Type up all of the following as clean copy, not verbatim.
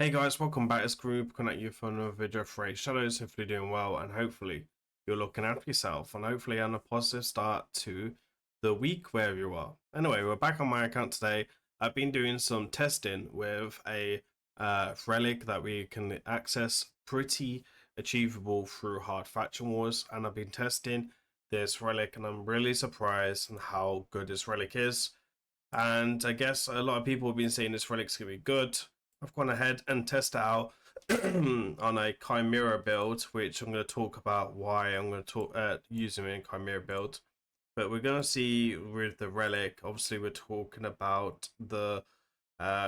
Hey guys, welcome back. It's Group connect you for another video for Raidshadowlegends. Hopefully doing well, and hopefully you're looking after yourself, and hopefully on a positive start to the week wherever you are. Anyway, we're back on my account today. I've been doing some testing with a relic that we can access, pretty achievable through hard faction wars, and I've been testing this relic, and I'm really surprised on how good this relic is. And I guess a lot of people have been saying this relic's gonna be good. I've gone ahead and tested it out on a Chimera build, which I'm going to talk about why I'm going to talk using it in Chimera build. But we're going to see with the relic. Obviously, we're talking about the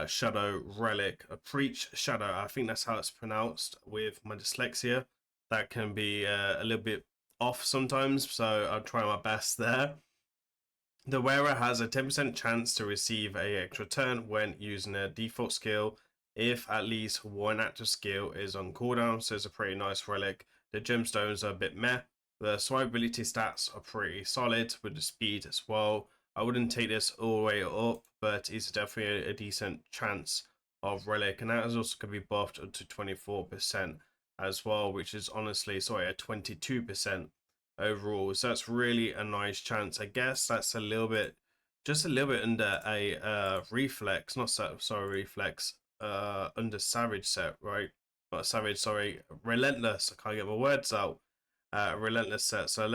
Shadow relic, a Preach Shadow. I think that's how it's pronounced with my dyslexia. That can be a little bit off sometimes, so I'll try my best there. The wearer has a 10% chance to receive a extra turn when using a default skill if at least one active skill is on cooldown, so it's a pretty nice relic. The gemstones are a bit meh. The swipeability stats are pretty solid with the speed as well. I wouldn't take this all the way up, but it's definitely a decent chance of relic, and that is also going to be buffed up to 24% as well, which is honestly, sorry, a 22% overall. So that's really a nice chance. I guess that's a little bit, just a little bit under a reflex, not sorry, reflex, under savage set, right? Not savage, sorry, relentless. I can't get my words out. Relentless set. So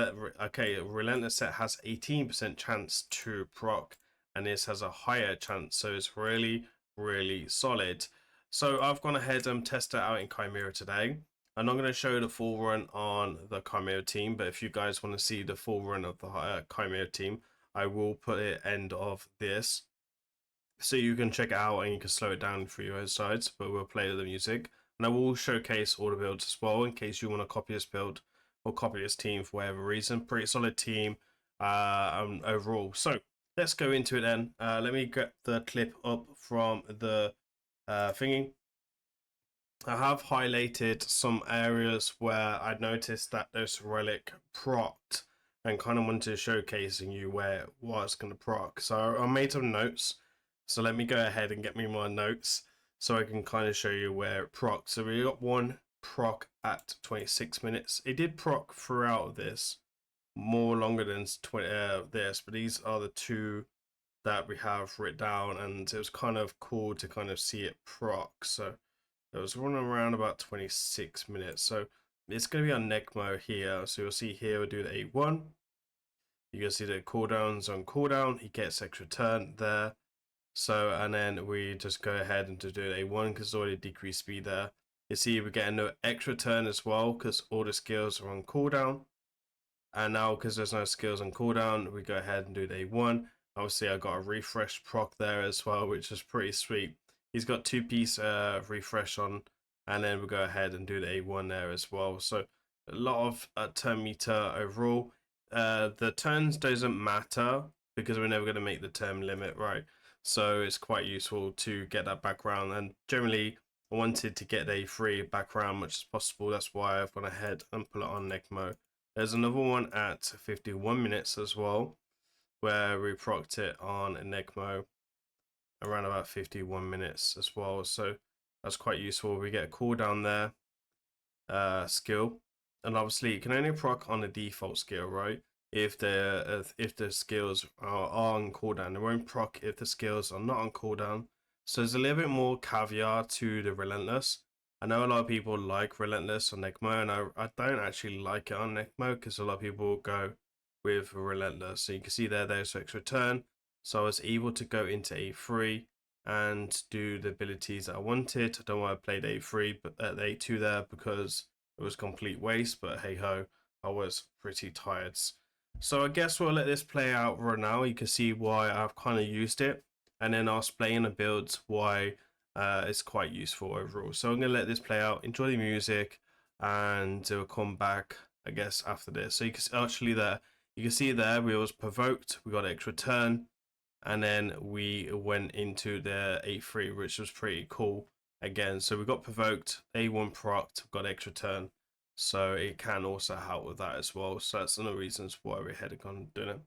relentless set has 18% chance to proc, and this has a higher chance. So it's really, really solid. So I've gone ahead and tested it out in Chimera today. I'm not going to show the full run on the Chimera team, but if you guys want to see the full run of the Chimera team, I will put it end of this, so you can check it out and you can slow it down for your own sides, but we'll play the music. And I will showcase all the builds as well in case you want to copy this build or copy this team for whatever reason. Pretty solid team overall. So let's go into it then. Let me get the clip up from the thingy. I have highlighted some areas where I noticed that this relic procced and kind of wanted to showcasing you where it was going to proc. So I made some notes. So let me go ahead and get me my notes so I can kind of show you where it proc. So we got one proc at 26 minutes. It did proc throughout this, more longer than this, but these are the two that we have written down, and it was kind of cool to kind of see it proc. So it was running around about 26 minutes. So it's going to be on Necmo here. So you'll see here we'll do the A1. You can see the cooldowns on cooldown. He gets extra turn there. So, and then we just go ahead and to do A1 because it's already decreased speed there. You see we're getting no extra turn as well because all the skills are on cooldown. And now because there's no skills on cooldown, we go ahead and do the A1. Obviously I got a refresh proc there as well, which is pretty sweet. He's got 2-piece refresh on, and then we'll go ahead and do the A1 there as well. So a lot of turn meter overall. The turns doesn't matter because we're never going to make the term limit, right? So it's quite useful to get that background, and generally I wanted to get a free background much as possible. That's why I've gone ahead and put it on Necmo. There's another one at 51 minutes as well, where we procced it on Necmo around about 51 minutes as well. So that's quite useful. We get a cooldown there, skill, and obviously you can only proc on the default skill, right? If the skills are on cooldown, they won't proc if the skills are not on cooldown. So there's a little bit more caveat to the relentless. I know a lot of people like relentless on Necmo, and I don't actually like it on Necmo because a lot of people go with relentless. So you can see there's extra turn. So I was able to go into A3 and do the abilities that I wanted. I don't want to play the A3 but at the A2 there because it was complete waste, but hey ho, I was pretty tired. So I guess we'll let this play out right now. You can see why I've kind of used it, and then I'll explain the builds why it's quite useful overall. So I'm going to let this play out, enjoy the music, and we'll come back, I guess, after this. So you can see actually there, you can see there we was provoked, we got extra turn, and then we went into the A3, which was pretty cool again. So we got provoked, A1 procced, got extra turn. So it can also help with that as well. So that's one of the reasons why we're heading on doing it.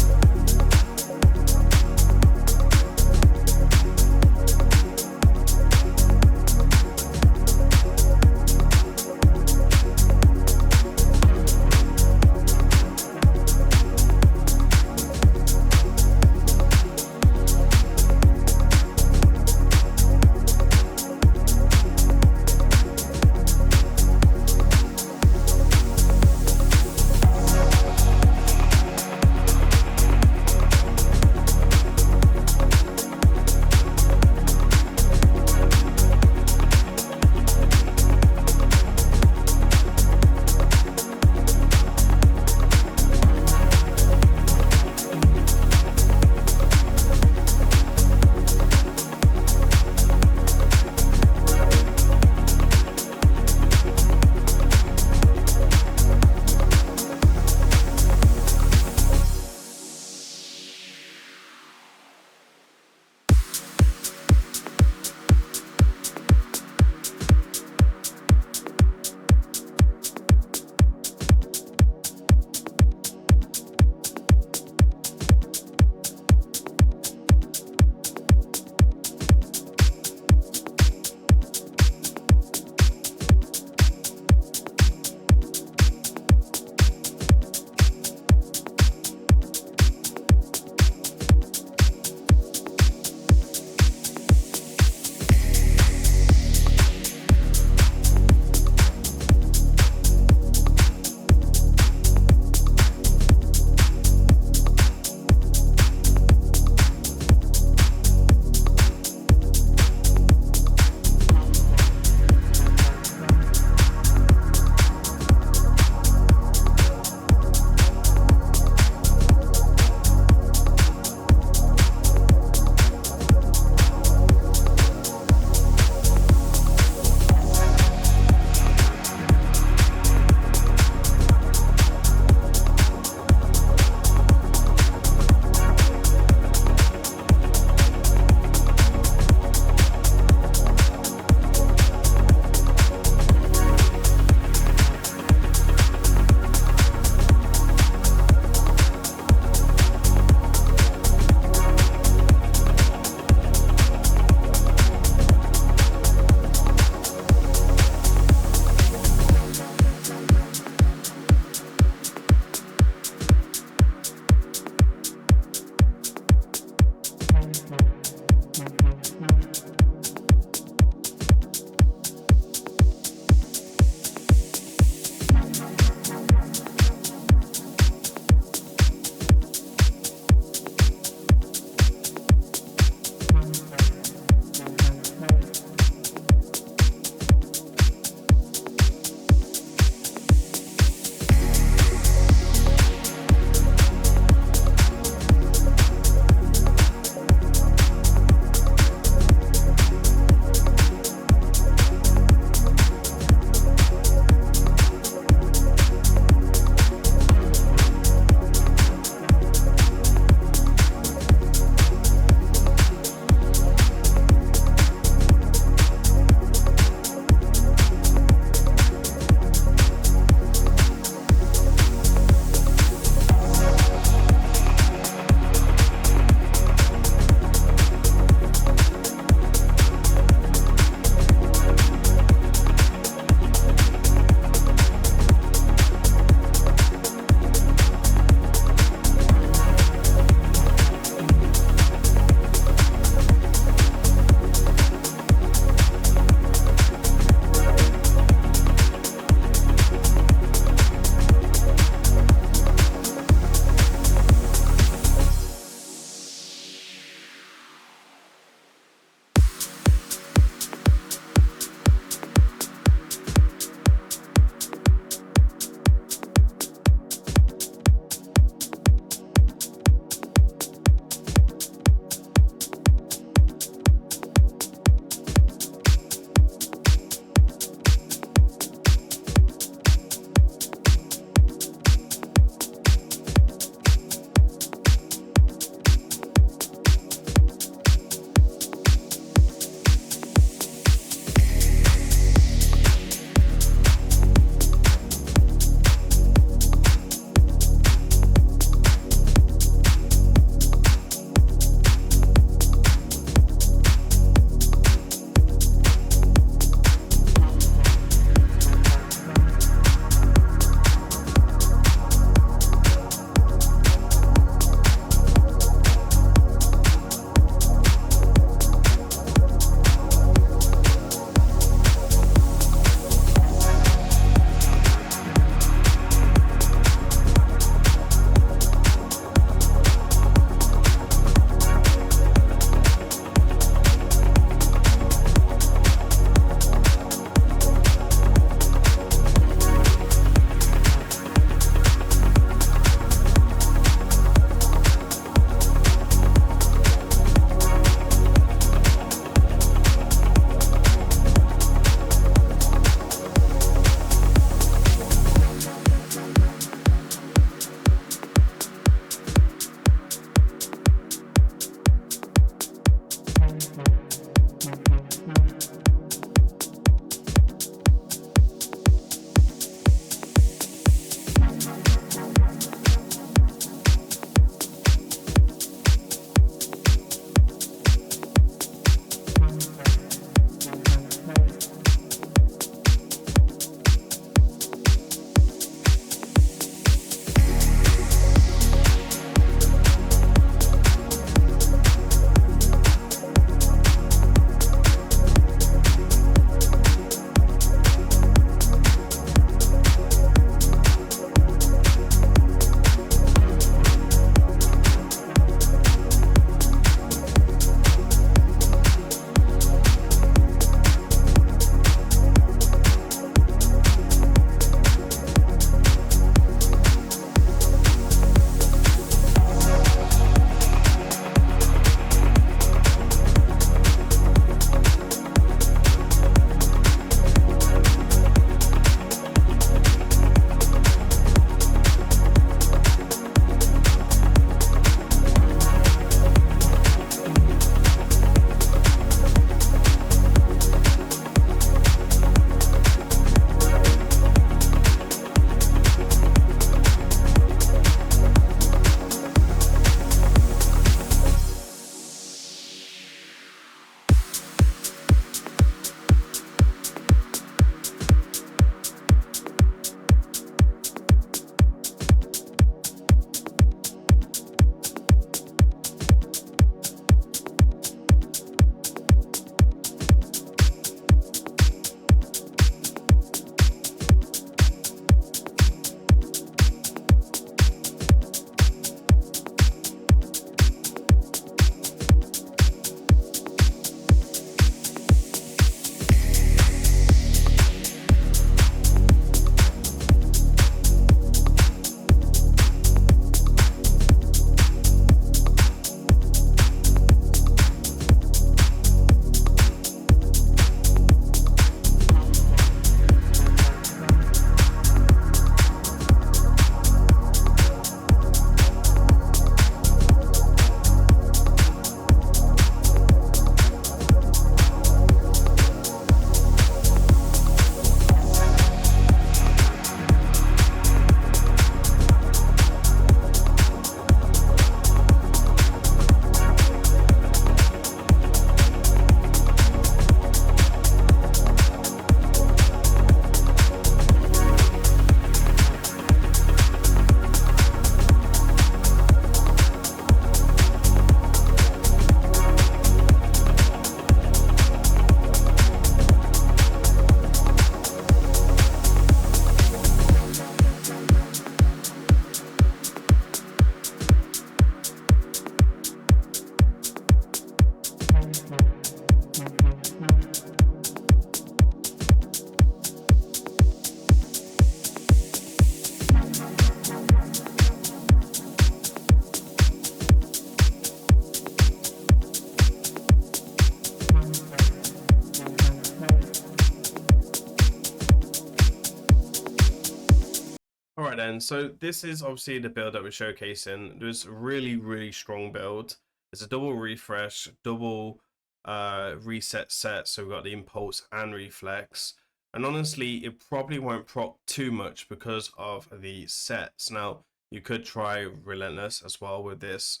then, so this is obviously the build that we're showcasing. There's a really strong build. It's a double refresh, double reset set, so we've got the impulse and reflex. And honestly, it probably won't proc too much because of the sets. Now, you could try Relentless as well with this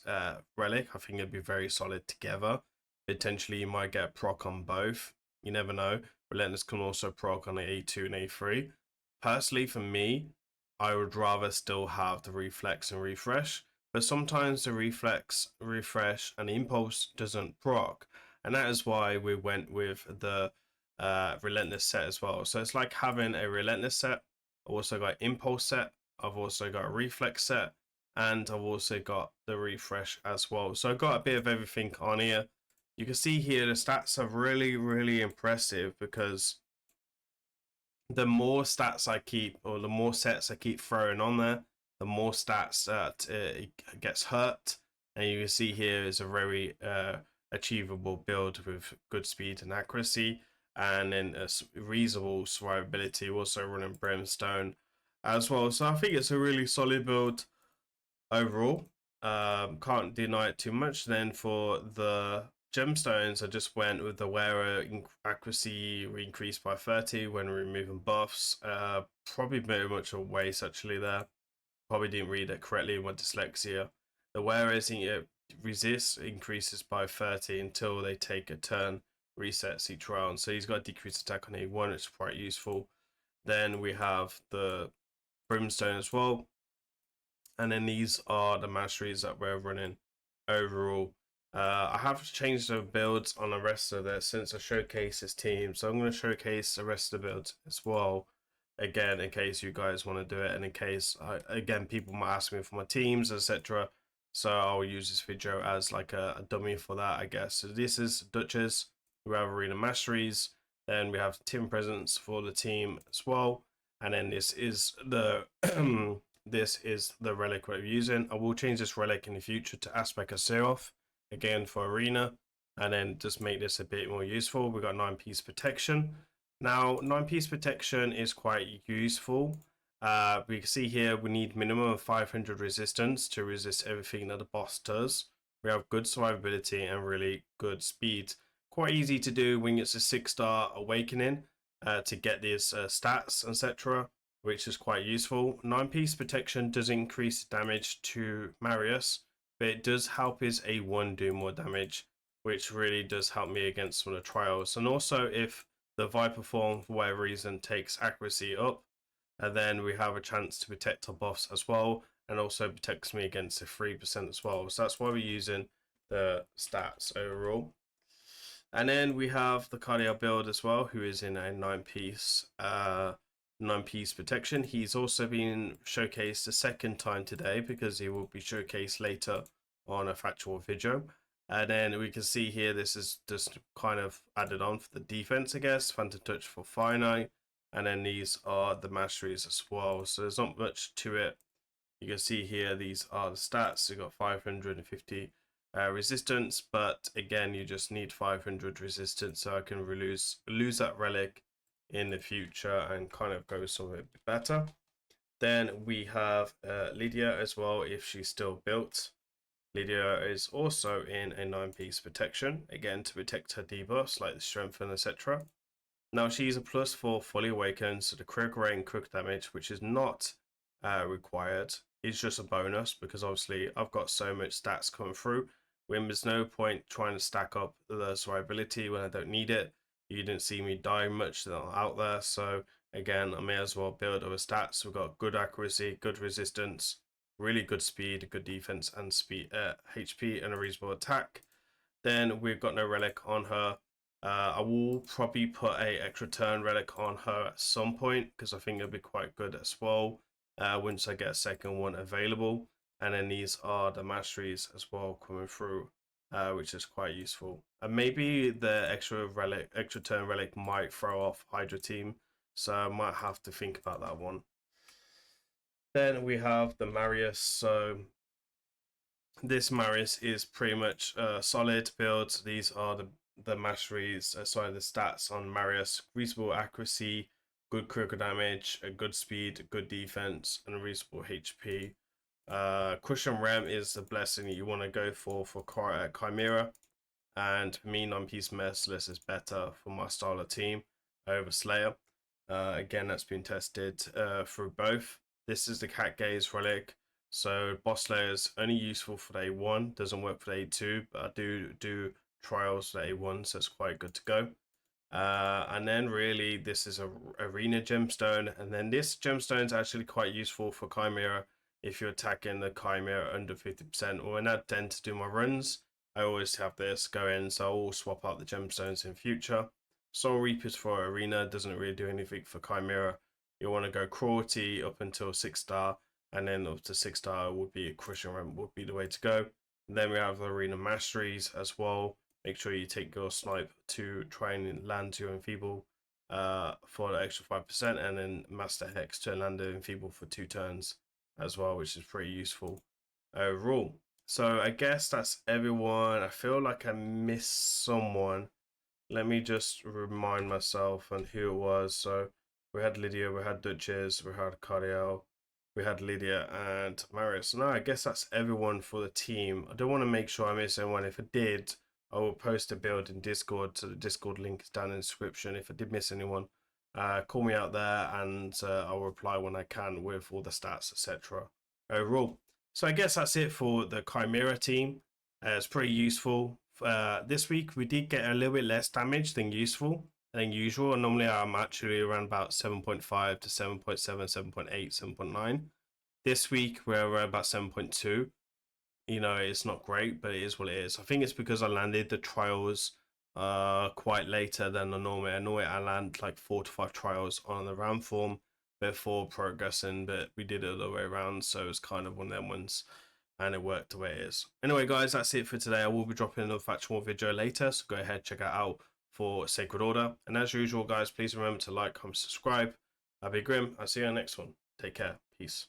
relic. I think it'd be very solid together. Potentially, you might get proc on both. You never know. Relentless can also proc on the A2 and A3. Personally, for me, I would rather still have the reflex and refresh, but sometimes the reflex, refresh, and impulse doesn't proc, and that is why we went with the relentless set as well. So it's like having a relentless set. I've also got impulse set. I've also got a reflex set, and I've also got the refresh as well. So I've got a bit of everything on here. You can see here the stats are really impressive because the more stats I keep, or the more sets I keep throwing on there, the more stats that it gets hurt. And you can see here is a very achievable build with good speed and accuracy, and then a reasonable survivability, also running brimstone as well. So I think it's a really solid build overall. Can't deny it too much. Then for the gemstones, I just went with the wearer accuracy increased by 30 when removing buffs. Probably very much a waste actually there. Probably didn't read it correctly with dyslexia. The wearer's resist increases by 30 until they take a turn, resets each round. So he's got a decreased attack on A1, which is quite useful. Then we have the brimstone as well. And then these are the masteries that we're running overall. I have changed the builds on the rest of this since I showcased this team, so I'm going to showcase the rest of the builds as well, again, in case you guys want to do it, and in case again people might ask me for my teams, etc. So I'll use this video as like a dummy for that, I guess. So this is Duchess. We have Arena Masteries, then we have Team Presence for the team as well, and then this is the this is the relic we're using. I will change this relic in the future to Aspect of Seraph, again for Arena, and then just make this a bit more useful. We've got 9-piece protection. Now, 9-piece protection is quite useful. We can see here we need minimum of 500 resistance to resist everything that the boss does. We have good survivability and really good speed. Quite easy to do when it's a 6-star awakening to get these stats, etc., which is quite useful. 9-piece protection does increase damage to Marius, but it does help his A1 do more damage, which really does help me against some of the trials. And also if the Viper form, for whatever reason, takes accuracy up, and then we have a chance to protect our buffs as well, and also protects me against the 3% as well. So that's why we're using the stats overall. And then we have the Cardio build as well, who is in a 9-piece protection. He's also been showcased a second time today because he will be showcased later on a factual video. And then we can see here, this is just kind of added on for the defense, I guess. Phantom Touch for finite. And then these are the masteries as well. So there's not much to it. You can see here, these are the stats. You've got 550 resistance, but again, you just need 500 resistance, so I can lose that relic in the future and kind of go somewhere better. Then we have Lydia as well, if she's still built. Lydia is also in a 9-piece protection, again to protect her debuffs like the strength and etc. Now she's a +4 fully awakened, so the crit rate and crit damage, which is not required, is just a bonus because obviously I've got so much stats coming through. When there's no point trying to stack up the survivability when I don't need it. You didn't see me die much out there, so again I may as well build other stats. We've got good accuracy, good resistance, really good speed, good defense and speed, HP and a reasonable attack. Then we've got no relic on her. I will probably put a extra turn relic on her at some point because I think it'll be quite good as well once I get a second one available. And then these are the masteries as well coming through, which is quite useful. And maybe the extra turn relic might throw off Hydra team, so I might have to think about that one. Then we have the Marius. So this Marius is pretty much solid builds. These are the masteries, sorry, the stats on Marius: reasonable accuracy, good critical damage, a good speed, a good defense, and a reasonable HP. Cushion Rem is the blessing you want to go for Chimera, and for me, non-piece Merciless is better for my style of team over Slayer. Again, that's been tested through both. This is the Cat Gaze Relic. So Boss Slayer is only useful for the A1, doesn't work for the A2, but I do trials for the A1, so it's quite good to go. And then really this is a arena gemstone, and then this gemstone is actually quite useful for Chimera if you're attacking the Chimera under 50%, or when I tend to do my runs, I always have this going, so I'll swap out the gemstones in future. Soul Reapers for arena doesn't really do anything for Chimera. You want to go cruelty up until 6-star, and then up to 6-star would be a crushing ramp would be the way to go. And then we have the arena masteries as well. Make sure you take your snipe to try and land your enfeeble for the extra 5%, and then master hex to land the enfeeble for 2 turns as well, which is pretty useful overall. So I guess that's everyone. I feel like I missed someone. Let me just remind myself on who it was. So we had Lydia, we had Duchess, we had Cariel, we had Lydia and Marius. So now I guess that's everyone for the team. I don't want to make sure I miss anyone. If I did, I will post a build in Discord. So the Discord link is down in the description. If I did miss anyone, call me out there, and I'll reply when I can with all the stats, etc. overall. So I guess that's it for the Chimera team. It's pretty useful. This week we did get a little bit less damage than usual. Normally I'm actually around about 7.5 to 7.7, 7.8, 7.9. This week we're about 7.2. You know, it's not great, but it is what it is. I think it's because I landed the trials quite later than I normally I land like 4 to 5 trials on the round form before progressing, but we did it the other way around, so it's kind of one of them ones, and it worked the way it is. Anyway guys, that's it for today. I will be dropping another factual video later, so go ahead, check it out for Sacred Order. And as usual guys, please remember to like, comment, subscribe. I'll be Grim. I'll see you on the next one. Take care. Peace.